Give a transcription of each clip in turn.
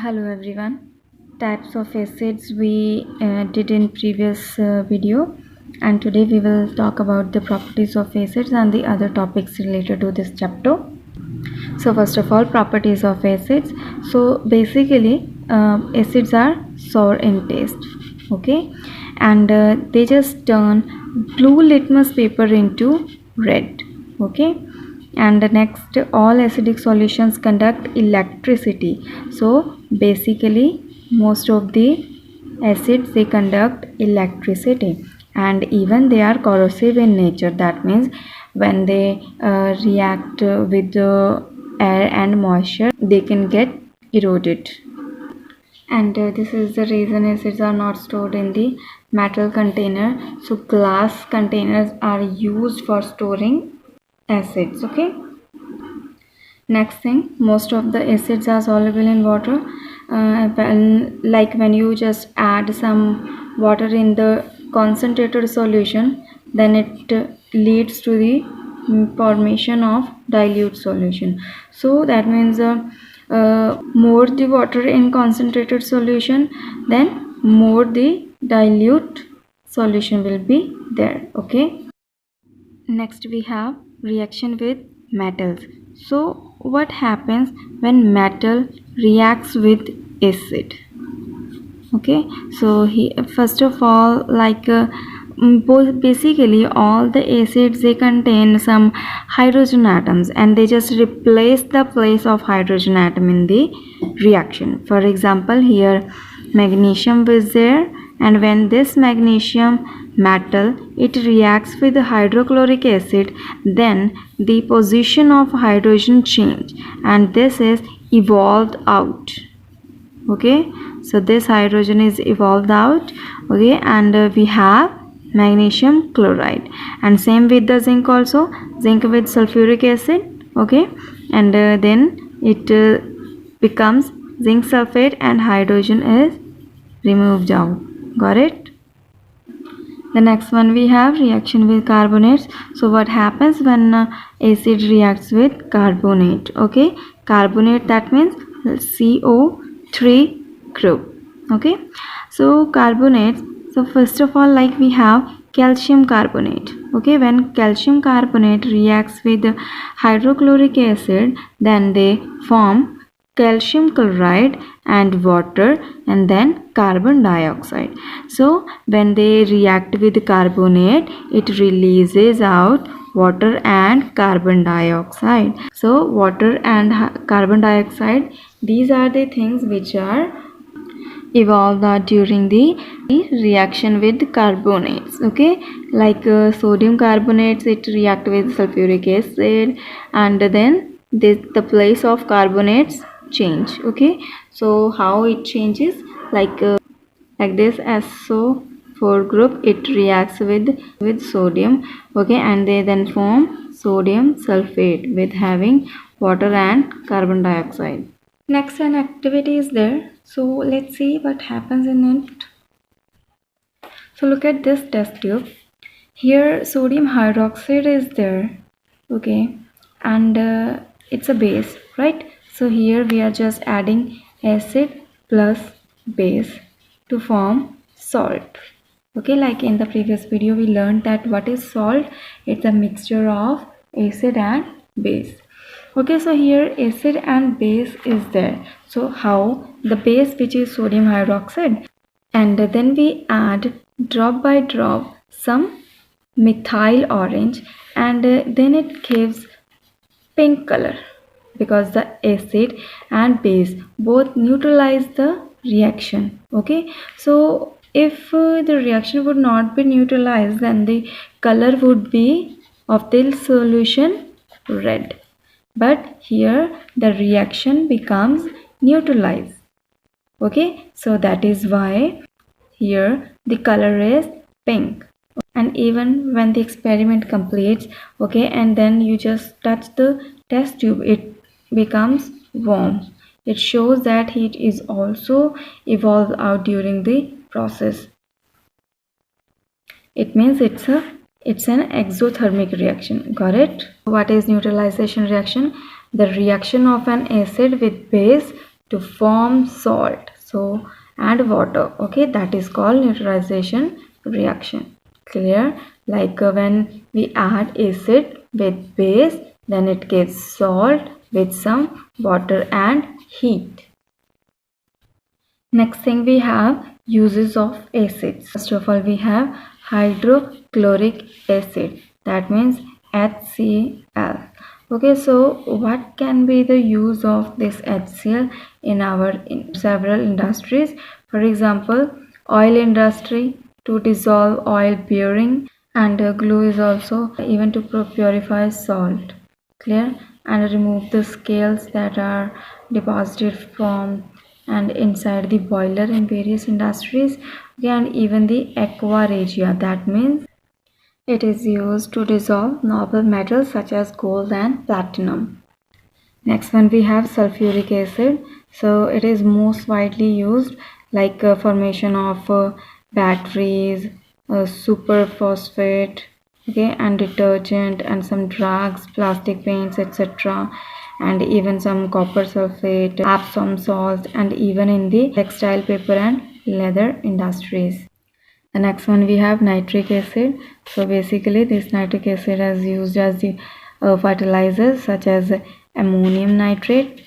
Hello everyone. Types of acids we did in previous video, and today we will talk about the properties of acids and the other topics related to this chapter. So first of all, properties of acids. So basically acids are sour in taste, okay, and they just turn blue litmus paper into red, okay. And the next, all acidic solutions conduct electricity. So basically most of the acids, they conduct electricity, and even they are corrosive in nature. That means when they react with the air and moisture, they can get eroded. And this is the reason acids are not stored in the metal container. So glass containers are used for storing acids, okay. Next thing, most of the acids are soluble in water. Like when you just add some water in the concentrated solution, then it leads to the formation of dilute solution. So that means more the water in concentrated solution, then more the dilute solution will be there, okay. Next we have reaction with metals. So what happens when metal reacts with acid? Okay, so first of all, like basically all the acids, they contain some hydrogen atoms, and they just replace the place of hydrogen atom in the reaction. For example, here magnesium was there, and when this magnesium metal, it reacts with hydrochloric acid, then the position of hydrogen change, and this is evolved out, okay. So this hydrogen is evolved out, okay, and we have magnesium chloride. And same with the zinc also, zinc with sulfuric acid, okay, and then it becomes zinc sulfate, and hydrogen is removed out. Got it? The next one we have reaction with carbonates. So what happens when acid reacts with carbonate? Okay, carbonate, that means CO3 group, okay. So carbonates, so first of all, like we have calcium carbonate, okay. When calcium carbonate reacts with hydrochloric acid, then they form calcium chloride and water, and then carbon dioxide. So when they react with carbonate, it releases out water and carbon dioxide. So water and carbon dioxide, these are the things which are evolved during the reaction with carbonates, okay. Like sodium carbonates, it react with sulfuric acid, and then the place of carbonates change, okay. So how it changes, like this SO4 group, it reacts with sodium, okay, and they then form sodium sulfate with having water and carbon dioxide. Next, an activity is there, so let's see what happens in it. So look at this test tube. Here sodium hydroxide is there, okay, and it's a base, right? So here we are just adding acid plus base to form salt, okay. Like in the previous video we learned that what is salt. It's a mixture of acid and base, okay. So here acid and base is there. So how the base, which is sodium hydroxide, and then we add drop by drop some methyl orange, and then it gives pink color, because the acid and base both neutralize the reaction, okay. So if the reaction would not be neutralized, then the color would be of the solution red, but here the reaction becomes neutralized, okay. So that is why here the color is pink. And even when the experiment completes, okay, and then you just touch the test tube, it becomes warm. It shows that heat is also evolved out during the process. It means it's an exothermic reaction. Got it? What is neutralization reaction? The reaction of an acid with base to form salt, so add water. Okay, that is called neutralization reaction. Clear? Like when we add acid with base, then it gives salt with some water and heat. Next thing we have uses of acids. First of all, we have hydrochloric acid, that means HCl. Okay, so what can be the use of this HCl in several industries? For example, oil industry, to dissolve oil bearing, and glue is also even to purify salt. Clear? And remove the scales that are deposited from and inside the boiler in various industries. Okay, and even the aqua regia, that means it is used to dissolve noble metals such as gold and platinum. Next one we have sulfuric acid. So it is most widely used like formation of batteries, superphosphate, okay, and detergent and some drugs, plastic paints, etc., and even some copper sulfate, Epsom salt, and even in the textile, paper and leather industries. The next one we have nitric acid. So basically this nitric acid is used as the fertilizers such as ammonium nitrate,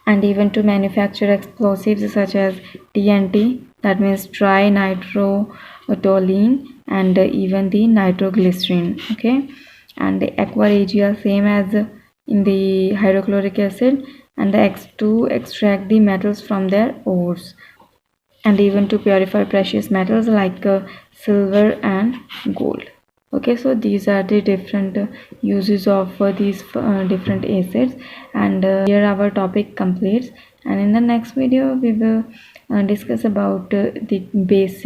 and even to manufacture explosives such as TNT, that means trinitrotoluene, and even the nitroglycerin. Okay, and the aqua regia same as in the hydrochloric acid, and the X2 extract the metals from their ores, and even to purify precious metals like silver and gold. Okay, so these are the different uses of these different acids, and here our topic completes, and in the next video we will discuss about the basic